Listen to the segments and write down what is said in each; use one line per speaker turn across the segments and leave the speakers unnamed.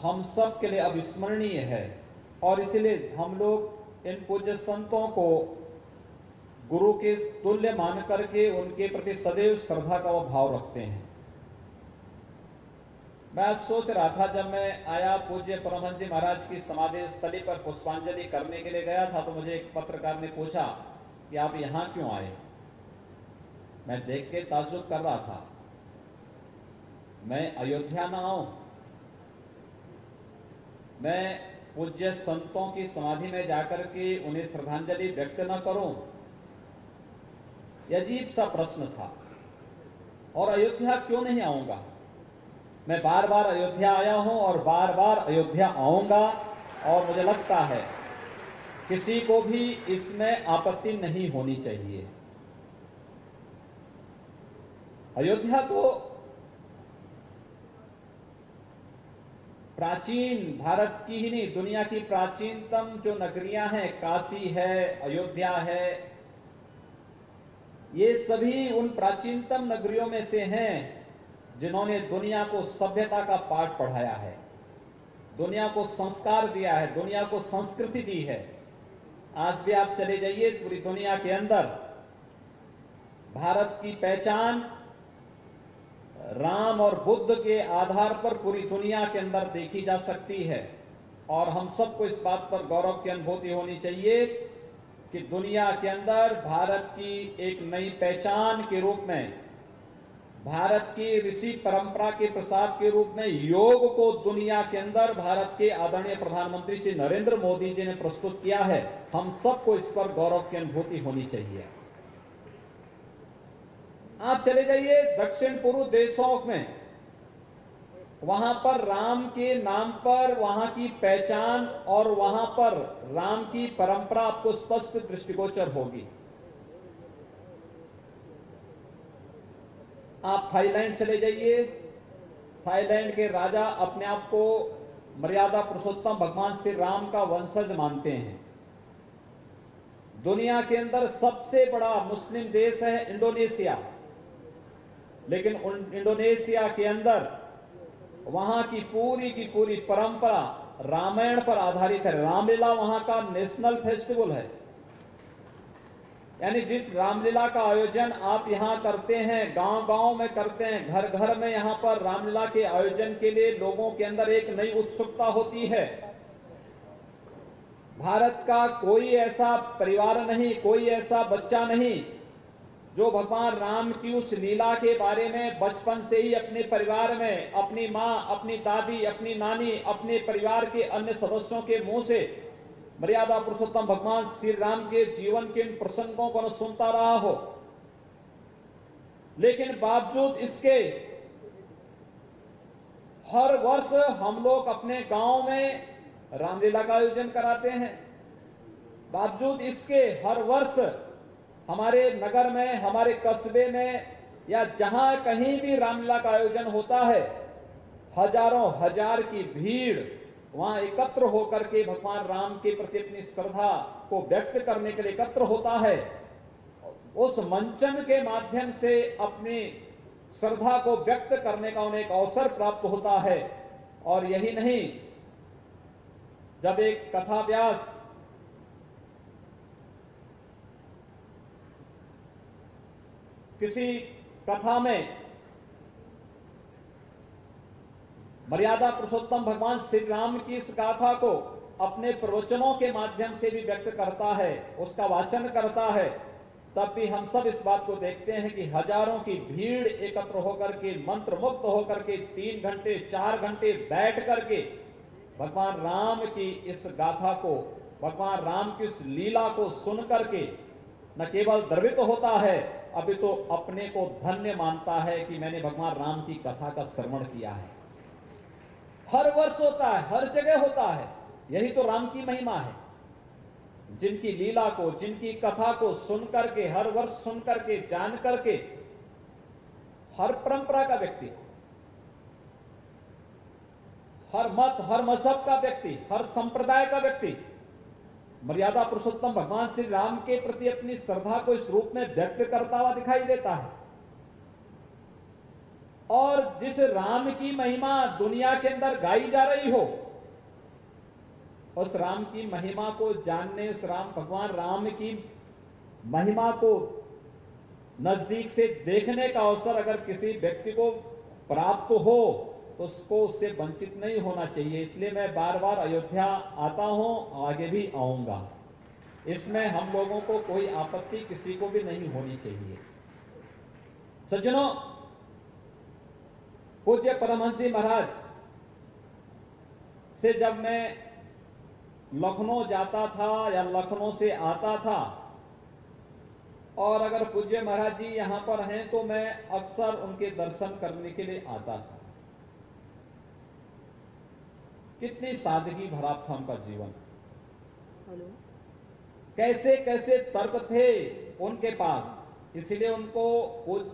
हम सब के लिए अविस्मरणीय है और इसलिए हम लोग इन पूज्य संतों को गुरु के तुल्य मान करके उनके प्रति सदैव श्रद्धा का भाव रखते हैं। मैं आज सोच रहा था, जब मैं आया पूज्य परमहंस जी महाराज की समाधि स्थली पर पुष्पांजलि करने के लिए गया था, तो मुझे एक पत्रकार ने पूछा कि आप यहां क्यों आए। मैं देख के ताज्जुब कर रहा था, मैं अयोध्या ना आऊं, मैं पूज्य संतों की समाधि में जाकर के उन्हें श्रद्धांजलि व्यक्त न करूं, यह अजीब सा प्रश्न था। और अयोध्या क्यों नहीं आऊंगा, मैं बार बार अयोध्या आया हूं और बार बार अयोध्या आऊंगा, और मुझे लगता है किसी को भी इसमें आपत्ति नहीं होनी चाहिए। अयोध्या तो प्राचीन भारत की ही नहीं, दुनिया की प्राचीनतम जो नगरियां हैं, काशी है, अयोध्या है, ये सभी उन प्राचीनतम नगरियों में से हैं जिन्होंने दुनिया को सभ्यता का पाठ पढ़ाया है, दुनिया को संस्कार दिया है, दुनिया को संस्कृति दी है। आज भी आप चले जाइए पूरी दुनिया के अंदर, भारत की पहचान राम और बुद्ध के आधार पर पूरी दुनिया के अंदर देखी जा सकती है। और हम सबको इस बात पर गौरव की अनुभूति होनी चाहिए कि दुनिया के अंदर भारत की एक नई पहचान के रूप में, भारत की ऋषि परंपरा के प्रसाद के रूप में योग को दुनिया के अंदर भारत के आदरणीय प्रधानमंत्री श्री नरेंद्र मोदी जी ने प्रस्तुत किया है। हम सबको इस पर गौरव की अनुभूति होनी चाहिए। आप चले जाइए दक्षिण पूर्व देशों में, वहां पर राम के नाम पर वहां की पहचान और वहां पर राम की परंपरा आपको स्पष्ट दृष्टिगोचर होगी। आप थाईलैंड चले जाइए, थाईलैंड के राजा अपने आप को मर्यादा पुरुषोत्तम भगवान श्री राम का वंशज मानते हैं। दुनिया के अंदर सबसे बड़ा मुस्लिम देश है इंडोनेशिया, लेकिन इंडोनेशिया के अंदर वहां की पूरी परंपरा रामायण पर आधारित है। रामलीला वहां का नेशनल फेस्टिवल है, यानी जिस रामलीला का आयोजन आप यहां करते हैं, गांव-गांव में करते हैं, घर-घर में यहां पर रामलीला के आयोजन के लिए लोगों के अंदर एक नई उत्सुकता होती है। भारत का कोई ऐसा परिवार नहीं, कोई ऐसा बच्चा नहीं जो भगवान राम की उस लीला के बारे में बचपन से ही अपने परिवार में अपनी मां, अपनी दादी, अपनी नानी, अपने परिवार के अन्य सदस्यों के मुंह से मर्यादा पुरुषोत्तम भगवान श्री राम के जीवन के इन प्रसंगों को न सुनता रहा हो। लेकिन बावजूद इसके हर वर्ष हम लोग अपने गांव में रामलीला का आयोजन कराते हैं। बावजूद इसके हर वर्ष हमारे नगर में, हमारे कस्बे में या जहां कहीं भी रामलीला का आयोजन होता है, हजारों हजार की भीड़ वहां एकत्र होकर के भगवान राम के प्रति अपनी श्रद्धा को व्यक्त करने के लिए एकत्र होता है। उस मंचन के माध्यम से अपनी श्रद्धा को व्यक्त करने का उन्हें एक अवसर प्राप्त होता है। और यही नहीं, जब एक कथा व्यास किसी कथा में मर्यादा पुरुषोत्तम भगवान श्री राम की इस गाथा को अपने प्रवचनों के माध्यम से भी व्यक्त करता है, उसका वाचन करता है, तब भी हम सब इस बात को देखते हैं कि हजारों की भीड़ एकत्र होकर के, मंत्रमुग्ध होकर के 3 घंटे 4 घंटे बैठ करके भगवान राम की इस गाथा को, भगवान राम की इस लीला को सुन करके न केवल द्रवित होता है, अभी तो अपने को धन्य मानता है कि मैंने भगवान राम की कथा का श्रवण किया है। हर वर्ष होता है, हर जगह होता है। यही तो राम की महिमा है। जिनकी लीला को, जिनकी कथा को सुन करके, हर वर्ष सुन करके, जान करके, हर परंपरा का व्यक्ति, हर मत, हर मजहब का व्यक्ति, हर संप्रदाय का व्यक्ति मर्यादा पुरुषोत्तम भगवान श्री राम के प्रति अपनी श्रद्धा को इस रूप में व्यक्त करता हुआ दिखाई देता है। और जिस राम की महिमा दुनिया के अंदर गाई जा रही हो, उस राम की महिमा को जानने, उस भगवान राम की महिमा को नजदीक से देखने का अवसर अगर किसी व्यक्ति को प्राप्त हो तो उसको उससे वंचित नहीं होना चाहिए। इसलिए मैं बार बार अयोध्या आता हूं, आगे भी आऊंगा। इसमें हम लोगों को कोई आपत्ति किसी को भी नहीं होनी चाहिए। सज्जनों, पूज्य परमहंस जी महाराज से जब मैं लखनऊ जाता था या लखनऊ से आता था, और अगर पूज्य महाराज जी यहां पर हैं तो मैं अक्सर उनके दर्शन करने के लिए आता था। कितनी सादगी भरा था उनका जीवन, कैसे कैसे तर्क थे उनके पास। इसलिए उनको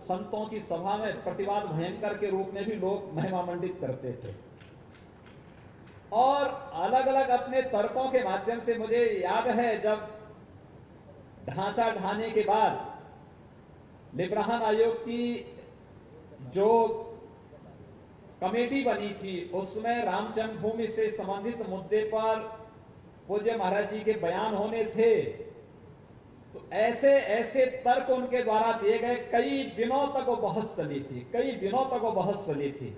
संतों की सभा में प्रतिवाद भयंकर के रूप में भी लोग महिमा मंडित करते थे। और अलग अलग अपने तर्कों के माध्यम से, मुझे याद है जब ढांचा ढाने के बाद लिब्राहन आयोग की जो कमेटी बनी थी, उसमें राम जन्मभूमि से संबंधित मुद्दे पर पूज्य महाराज जी के बयान होने थे। तो ऐसे ऐसे तर्क उनके द्वारा दिए गए, कई दिनों तक वो बहस चली थी, कई दिनों तक वो बहस चली थी।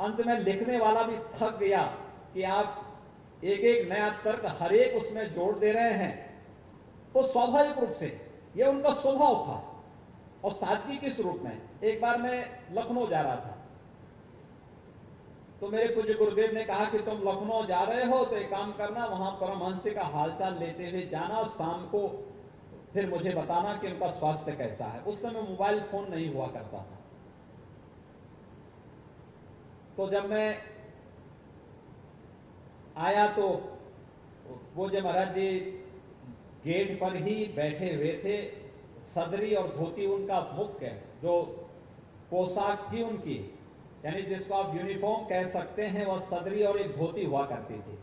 अंत में लिखने वाला भी थक गया कि आप एक एक नया तर्क हर एक उसमें जोड़ दे रहे हैं। तो स्वाभाविक रूप से ये उनका स्वभाव था, और सादगी किस रूप में। एक बार मैं लखनऊ जा रहा था, तो मेरे पूज्य गुरुदेव ने कहा कि तुम लखनऊ जा रहे हो तो एक काम करना, वहां परमहंस का हालचाल लेते हुए जाना, और शाम को फिर मुझे बताना कि उनका स्वास्थ्य कैसा है। उस समय मोबाइल फोन नहीं हुआ करता था। तो जब मैं आया तो पूज्य महाराज जी गेट पर ही बैठे हुए थे। सदरी और धोती उनका मुख्य जो पोशाक थी उनकी, यानी जिसको आप यूनिफॉर्म कह सकते हैं, वह सदरी और एक धोती हुआ करती थी।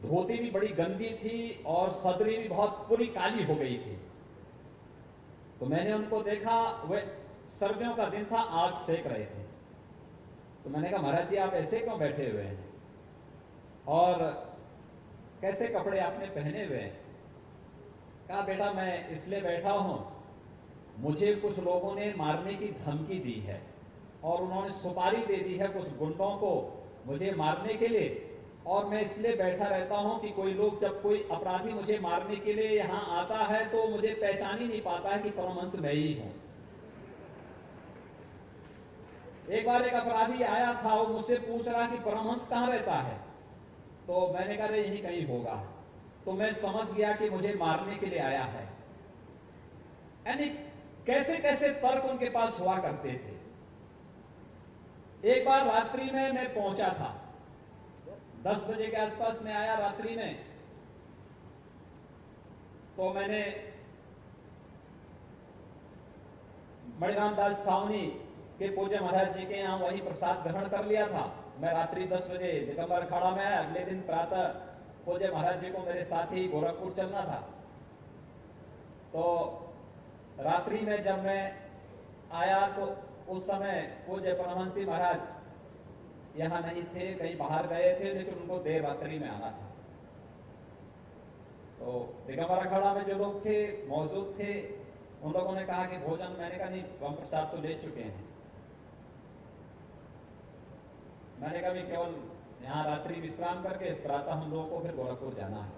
धोती भी बड़ी गंदी थी और सदरी भी बहुत पूरी काली हो गई थी। तो मैंने उनको देखा, वे सर्दियों का दिन था, आग सेक रहे थे। तो मैंने कहा महाराज जी आप ऐसे क्यों बैठे हुए हैं, और कैसे कपड़े आपने पहने हुए हैं। कहा बेटा मैं इसलिए बैठा हूं, मुझे कुछ लोगों ने मारने की धमकी दी है और उन्होंने सुपारी दे दी है कुछ गुंडों को मुझे मारने के लिए, और मैं इसलिए बैठा रहता हूं कि कोई लोग, जब कोई अपराधी मुझे मारने के लिए यहां आता है तो मुझे पहचान ही नहीं पाता है कि परमहंस मैं ही हूं। एक बार एक अपराधी आया था, वो मुझसे पूछ रहा कि परमहंस कहां रहता है। तो मैंने कहा यही कहीं होगा। तो मैं समझ गया कि मुझे मारने के लिए आया है। यानी कैसे कैसे तर्क उनके पास हुआ करते थे। एक बार रात्रि में मैं पहुंचा था, 10 बजे के आसपास में आया रात्रि में। तो मैंने मणिराम दास सावनी के पूज्य महाराज जी के यहां वही प्रसाद ग्रहण कर लिया था। मैं रात्रि 10 बजे दिगंबर अखाड़ा में आया। अगले दिन प्रातः पूज्य महाराज जी को मेरे साथ ही गोरखपुर चलना था। तो रात्रि में जब मैं आया तो उस समय पूज्य परमहंस महाराज यहां नहीं थे, कहीं बाहर गए थे, लेकिन उनको देर रात्रि में आना था। तो दिगंबर अखाड़ा में जो लोग थे मौजूद थे, उन लोगों ने कहा कि भोजन, मैंने कहा नहीं हम प्रसाद तो ले चुके हैं। मैंने कहा भी केवल यहाँ रात्रि विश्राम करके प्रातः हम लोगों को फिर गोरखपुर जाना है।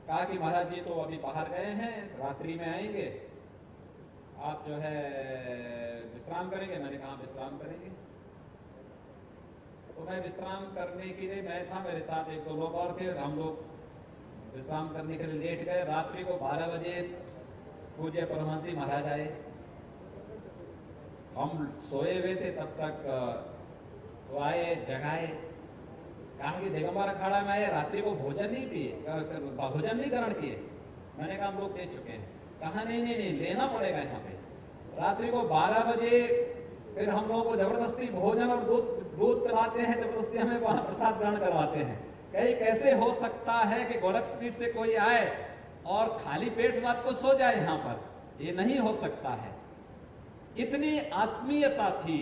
कहा कि महाराज जी तो अभी बाहर गए हैं, रात्रि में आएंगे, आप जो है विश्राम करेंगे। मैंने कहा विश्राम करेंगे। तो मैं विश्राम करने के लिए मैं था, मेरे साथ एक दो लोग और थे, हम लोग विश्राम करने के लिए लेट गए। रात्रि को 12 बजे पूज्य परमहंस महाराज आए। हम सोए हुए थे तब तक वो आए, जगाए। कहा कि दिगंबर अखाड़ा में आए, रात्रि को भोजन नहीं पिए, भोजन नहीं ग्रहण किए। मैंने कहा हम लोग ले चुके हैं। कहा नहीं लेना पड़ेगा यहाँ पे। रात्रि को 12 बजे फिर हम लोगों को जबरदस्ती भोजन और दूध पिलाते हैं, जबरदस्ती हमें वहां प्रसाद ग्रहण करवाते हैं। कहीं कैसे हो सकता है कि गोरखपुर से कोई आए और खाली पेट रात को सो जाए यहाँ पर, ये नहीं हो सकता है। इतनी आत्मीयता थी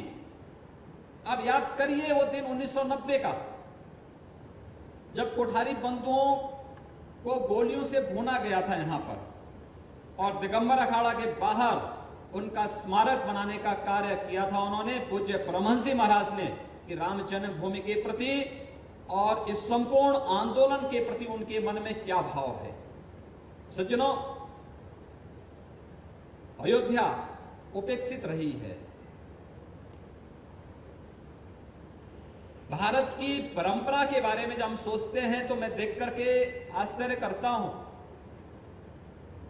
अब याद करिए वो दिन 1990 का, जब कोठारी बंधुओं को गोलियों से भूना गया था यहां पर, और दिगंबर अखाड़ा के बाहर उनका स्मारक बनाने का कार्य किया था उन्होंने, पूज्य परमहंस महाराज ने, कि राम जन्मभूमि के प्रति और इस संपूर्ण आंदोलन के प्रति उनके मन में क्या भाव है। सज्जनों, अयोध्या उपेक्षित रही है। भारत की परंपरा के बारे में जब हम सोचते हैं तो मैं देख करके आश्चर्य करता हूं।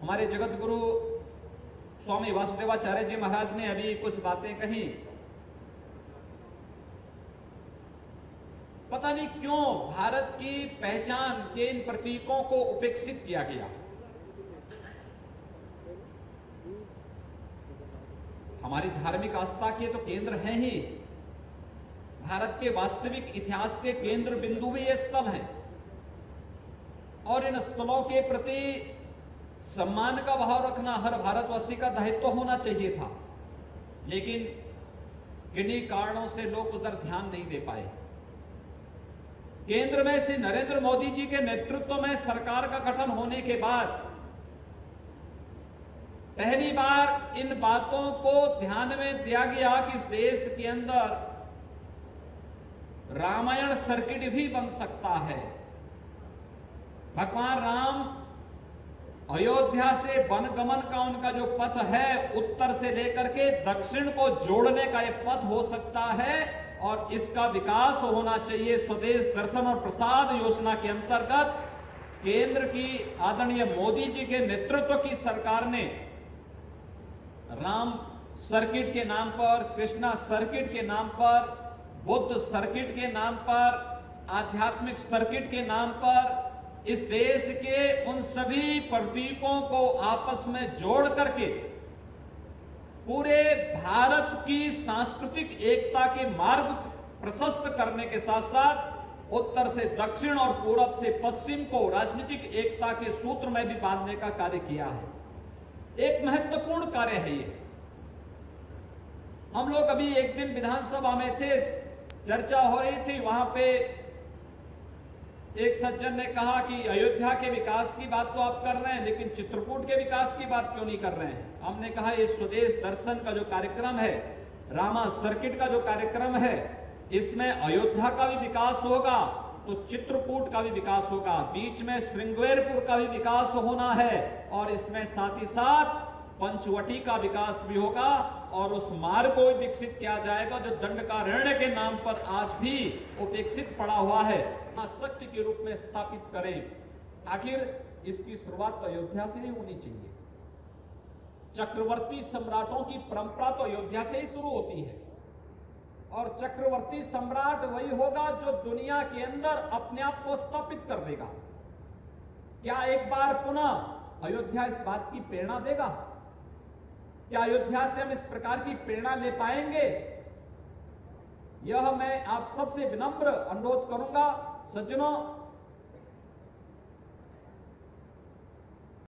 हमारे जगत गुरु स्वामी वासुदेवाचार्य जी महाराज ने अभी कुछ बातें कही। पता नहीं क्यों भारत की पहचान के इन प्रतीकों को उपेक्षित किया गया। हमारी धार्मिक आस्था के तो केंद्र हैं ही, भारत के वास्तविक इतिहास के केंद्र बिंदु भी ये स्थल हैं, और इन स्थलों के प्रति सम्मान का भाव रखना हर भारतवासी का दायित्व होना चाहिए था, लेकिन किन्हीं कारणों से लोग उधर ध्यान नहीं दे पाए। केंद्र में श्री नरेंद्र मोदी जी के नेतृत्व में सरकार का गठन होने के बाद पहली बार इन बातों को ध्यान में दिया गया कि इस देश के अंदर रामायण सर्किट भी बन सकता है। भगवान राम अयोध्या से वनगमन का उनका जो पथ है, उत्तर से लेकर के दक्षिण को जोड़ने का यह पथ हो सकता है, और इसका विकास होना चाहिए। स्वदेश दर्शन और प्रसाद योजना के अंतर्गत केंद्र की आदरणीय मोदी जी के नेतृत्व की सरकार ने राम सर्किट के नाम पर, कृष्णा सर्किट के नाम पर, बुद्ध सर्किट के नाम पर, आध्यात्मिक सर्किट के नाम पर इस देश के उन सभी प्रतीकों को आपस में जोड़ करके पूरे भारत की सांस्कृतिक एकता के मार्ग प्रशस्त करने के साथ साथ उत्तर से दक्षिण और पूरब से पश्चिम को राजनीतिक एकता के सूत्र में भी बांधने का कार्य किया है। एक महत्वपूर्ण कार्य है ये। हम लोग अभी एक दिन विधानसभा में थे, चर्चा हो रही थी, वहां पे एक सज्जन ने कहा कि अयोध्या के विकास की बात तो आप कर रहे हैं, लेकिन चित्रकूट के विकास की बात क्यों नहीं कर रहे हैं। हमने कहा ये स्वदेश दर्शन का जो कार्यक्रम है, रामा सर्किट का जो कार्यक्रम है, इसमें अयोध्या का भी विकास होगा तो चित्रकूट का भी विकास होगा, बीच में श्रृंगेरपुर का भी विकास होना है, और इसमें साथ ही साथ पंचवटी का विकास भी होगा, और उस मार्ग को भी विकसित किया जाएगा जो दंडकारण्य के नाम पर आज भी उपेक्षित पड़ा हुआ है, शक्ति के रूप में स्थापित करें। आखिर इसकी शुरुआत तो अयोध्या से ही होनी चाहिए। चक्रवर्ती सम्राटों की परंपरा तो अयोध्या से ही शुरू होती है, और चक्रवर्ती सम्राट वही होगा जो दुनिया के अंदर अपने आप को स्थापित कर देगा। क्या एक बार पुनः अयोध्या इस बात की प्रेरणा देगा? क्या अयोध्या से हम इस प्रकार की प्रेरणा ले पाएंगे? यह मैं आप सबसे विनम्र अनुरोध करूंगा। सज्जनों,